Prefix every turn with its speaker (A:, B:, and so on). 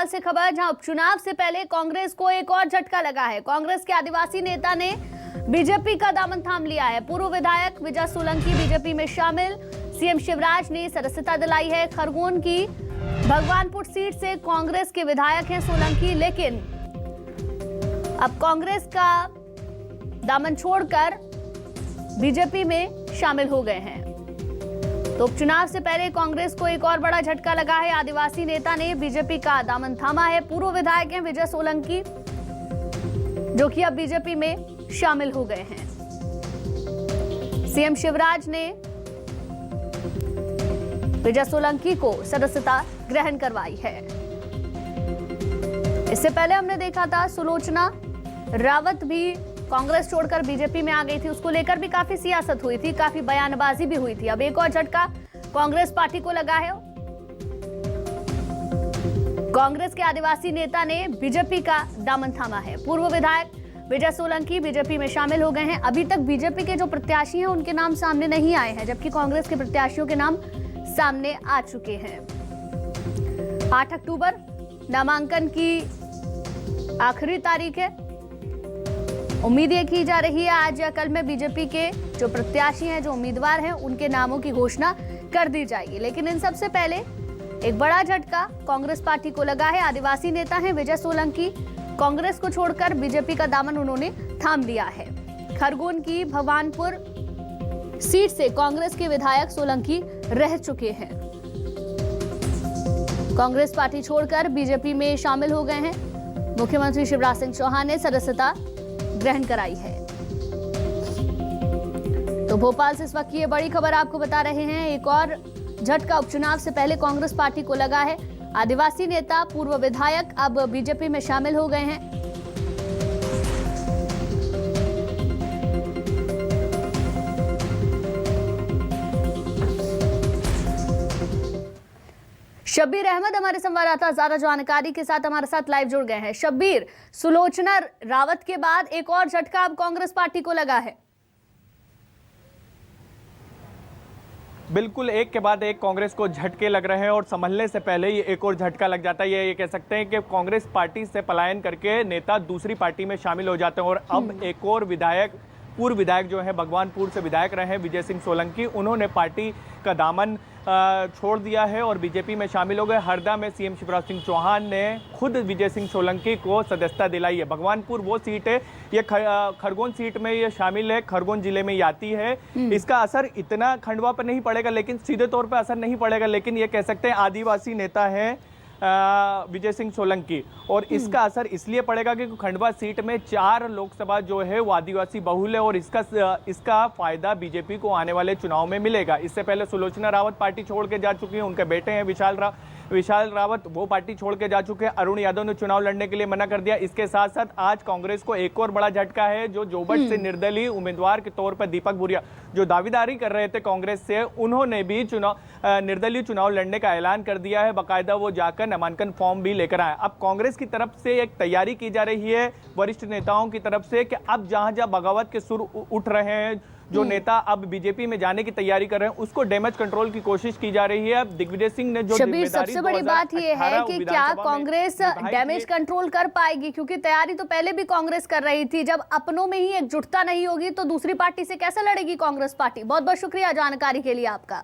A: भोपाल से खबर, जहां उपचुनाव से पहले कांग्रेस को एक और झटका लगा है। कांग्रेस के आदिवासी नेता ने बीजेपी का दामन थाम लिया है। पूर्व विधायक विजय सोलंकी बीजेपी में शामिल। सीएम शिवराज ने सदस्यता दिलाई है। खरगोन की भगवानपुर सीट से कांग्रेस के विधायक हैं सोलंकी, लेकिन अब कांग्रेस का दामन छोड़कर बीजेपी में शामिल हो गए हैं। तो उपचुनाव से पहले कांग्रेस को एक और बड़ा झटका लगा है। आदिवासी नेता ने बीजेपी का दामन थामा है। पूर्व विधायक हैं विजय सोलंकी, जो कि अब बीजेपी में शामिल हो गए हैं। सीएम शिवराज ने विजय सोलंकी को सदस्यता ग्रहण करवाई है। इससे पहले हमने देखा था सुलोचना रावत भी कांग्रेस छोड़कर बीजेपी में आ गई थी। उसको लेकर भी काफी सियासत हुई थी, काफी बयानबाजी भी हुई थी। अब एक और झटका कांग्रेस पार्टी को लगा है। कांग्रेस के आदिवासी नेता ने बीजेपी का दामन थामा है। पूर्व विधायक विजय सोलंकी बीजेपी में शामिल हो गए हैं। अभी तक बीजेपी के जो प्रत्याशी हैं उनके नाम सामने नहीं आए हैं, जबकि कांग्रेस के प्रत्याशियों के नाम सामने आ चुके हैं। 8 अक्टूबर नामांकन की आखिरी तारीख है। उम्मीद ये की जा रही है आज या कल में बीजेपी के जो प्रत्याशी हैं, जो उम्मीदवार हैं, उनके नामों की घोषणा कर दी जाएगी। लेकिन इन सबसे पहले एक बड़ा झटका कांग्रेस पार्टी को लगा है। आदिवासी नेता हैं विजय सोलंकी, कांग्रेस को छोड़कर बीजेपी का दामन उन्होंने थाम लिया है। खरगोन की भगवानपुर सीट से कांग्रेस के विधायक सोलंकी रह चुके हैं। कांग्रेस पार्टी छोड़कर बीजेपी में शामिल हो गए हैं। मुख्यमंत्री शिवराज सिंह चौहान ने सदस्यता ग्रहण कराई है। तो भोपाल से इस वक्त ये बड़ी खबर आपको बता रहे हैं। एक और झटका उपचुनाव से पहले कांग्रेस पार्टी को लगा है। आदिवासी नेता पूर्व विधायक अब बीजेपी में शामिल हो गए हैं। शब्बीर अहमद हमारे संवाददाता ज्यादा जानकारी के साथ हमारे साथ लाइव जुड़ गए हैं। शब्बीर, सुलोचना रावत के बाद एक और झटका अब कांग्रेस पार्टी को लगा है।
B: बिल्कुल, एक के बाद एक कांग्रेस को झटके लग रहे हैं और संभलने से पहले ही एक और झटका लग जाता है। ये कह सकते हैं कि कांग्रेस पार्टी से पलायन करके नेता दूसरी पार्टी में शामिल हो जाते हैं। और अब एक और विधायक, पूर्व विधायक जो है भगवानपुर से विधायक रहे हैं विजय सिंह सोलंकी, उन्होंने पार्टी का दामन छोड़ दिया है और बीजेपी में शामिल हो गए। हरदा में सीएम शिवराज सिंह चौहान ने खुद विजय सिंह सोलंकी को सदस्यता दिलाई है। भगवानपुर वो सीट है, ये खरगोन सीट में ये शामिल है, खरगोन जिले में ये आती है। इसका असर इतना खंडवा पर नहीं पड़ेगा, लेकिन सीधे तौर पर असर नहीं पड़ेगा, लेकिन ये कह सकते हैं आदिवासी नेता है विजय सिंह सोलंकी, और इसका असर इसलिए पड़ेगा कि खंडवा सीट में 4 लोकसभा जो है वो आदिवासी बहुल है और इसका फायदा बीजेपी को आने वाले चुनाव में मिलेगा। इससे पहले सुलोचना रावत पार्टी छोड़ के जा चुकी है, उनके बेटे हैं विशाल रावत, वो पार्टी छोड़ के जा चुके हैं। अरुण यादव ने चुनाव लड़ने के लिए मना कर दिया। इसके साथ साथ आज कांग्रेस को एक और बड़ा झटका है। जो जोबट से निर्दलीय उम्मीदवार के तौर पर दीपक भूरिया जो दावेदारी कर रहे थे कांग्रेस से, उन्होंने भी निर्दलीय चुनाव लड़ने का ऐलान कर दिया है। बाकायदा वो जाकर नामांकन फॉर्म भी लेकर आए। अब कांग्रेस की तरफ से एक तैयारी की जा रही है वरिष्ठ नेताओं की तरफ से कि अब जहां बगावत के सुर उठ रहे हैं, जो नेता अब बीजेपी में जाने की तैयारी कर रहे हैं, उसको डैमेज कंट्रोल की कोशिश की जा रही है। अब दिग्विजय सिंह ने जो
A: शब्बीर, सबसे बड़ी बात यह है कि क्या कांग्रेस डैमेज कंट्रोल कर पाएगी, क्योंकि तैयारी तो पहले भी कांग्रेस कर रही थी। जब अपनों में ही एकजुटता नहीं होगी तो दूसरी पार्टी से कैसे लड़ेगी कांग्रेस पार्टी। बहुत बहुत शुक्रिया जानकारी के लिए आपका।